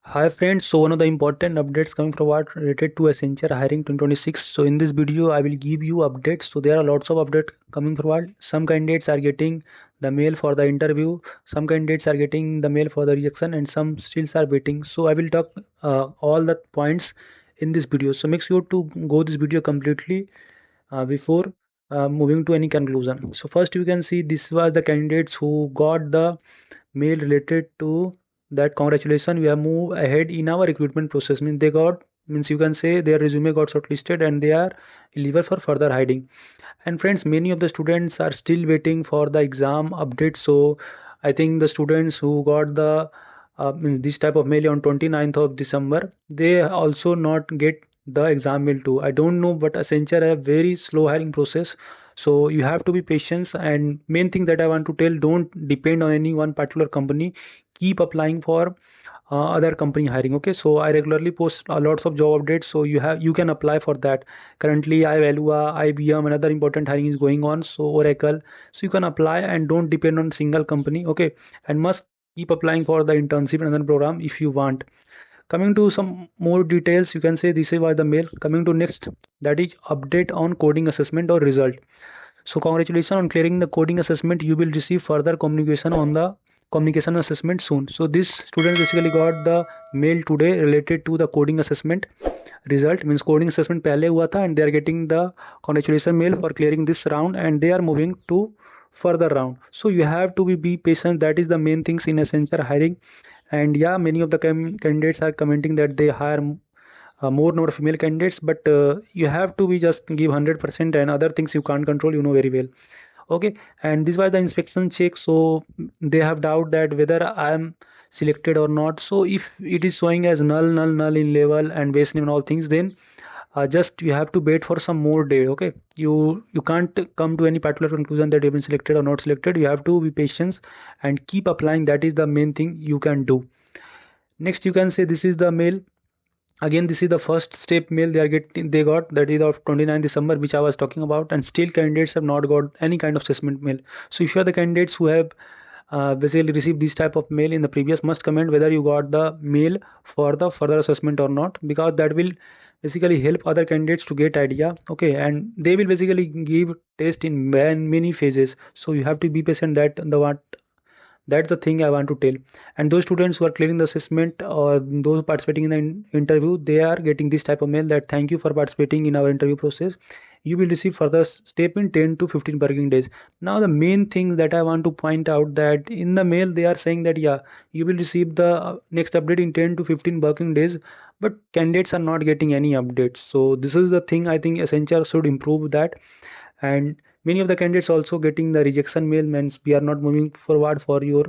Hi friends, so one of the important updates coming forward related to Accenture hiring 2026. So in this video, I will give you updates. So there are lots of updates coming forward. Some candidates are getting the mail for the interview. Some candidates are getting the mail for the rejection, and some still are waiting. So I will talk all the points in this video. So make sure to go this video completely before moving to any conclusion. So first you can see this was the candidates who got the mail related to that congratulations we have moved ahead in our recruitment process. Means they got, means you can say their resume got shortlisted and they are eligible for further hiring. And friends, many of the students are still waiting for the exam update. So I think the students who got the means this type of mail on 29th of December, they also not get the exam mail too. I don't know, but Accenture have very slow hiring process. So you have to be patient, and main thing that I want to tell, don't depend on any one particular company. Keep applying for other company hiring. Okay, so I regularly post lots of job updates, so you can apply for that. Currently Ivalua, IBM, another important hiring is going on, so Oracle. So you can apply and don't depend on single company. Okay, and must keep applying for the internship and another program if you want. Coming to some more details, you can say this is why the mail. Coming to next, that is update on coding assessment or result. So congratulations on clearing the coding assessment. You will receive further communication on the communication assessment soon. So this student basically got the mail today related to the coding assessment result. Means coding assessment पहले हुआ था and they are getting the congratulation mail for clearing this round and they are moving to further round. So you have to be patient. That is the main things in Accenture hiring. And yeah, many of the candidates are commenting that they hire more number of female candidates, but you have to be just give 100%, and other things you can't control, you know very well. Okay, and this was the inspection check. So they have doubt that whether I am selected or not. So if it is showing as null in level and base name and all things, then just you have to wait for some more day. Okay, you can't come to any particular conclusion that you've been selected or not selected. You have to be patient and keep applying. That is the main thing you can do. Next, you can say this is the mail. Again, this is the first step mail they got, that is of 29 December, which I was talking about, and still candidates have not got any kind of assessment mail. So if you are the candidates who have basically received this type of mail in the previous, must comment whether you got the mail for the further assessment or not, because that will basically help other candidates to get idea. Okay, and they will basically give test in many phases, so you have to be patient. That's the thing I want to tell. And those students who are clearing the assessment or those participating in the interview, they are getting this type of mail that thank you for participating in our interview process. You will receive further step in 10 to 15 working days. Now the main thing that I want to point out, that in the mail they are saying that yeah, you will receive the next update in 10 to 15 working days, but candidates are not getting any updates. So this is the thing I think Accenture should improve that. And many of the candidates also getting the rejection mail, means we are not moving forward for your,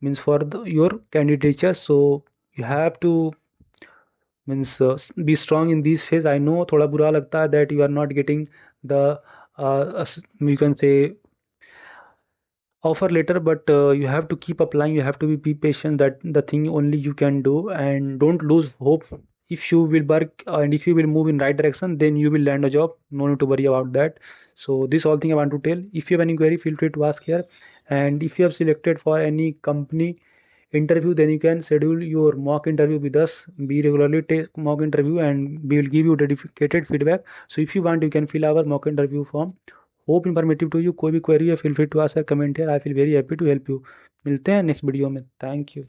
means for your candidature. So you have to, means be strong in this phase. I know thoda bura lagta hai that you are not getting the you can say offer letter, but you have to keep applying. You have to be patient. That the thing only you can do, and don't lose hope. If you will work and if you will move in right direction, then you will land a job. No need to worry about that. So this all thing I want to tell. If you have any query, feel free to ask here. And if you have selected for any company interview, then you can schedule your mock interview with us. We regularly take mock interview and we will give you dedicated feedback. So if you want, you can fill our mock interview form. Hope informative to you. कोई भी query है, feel free to ask, comment है. I feel very happy to help you. मिलते हैं next video में. Thank you.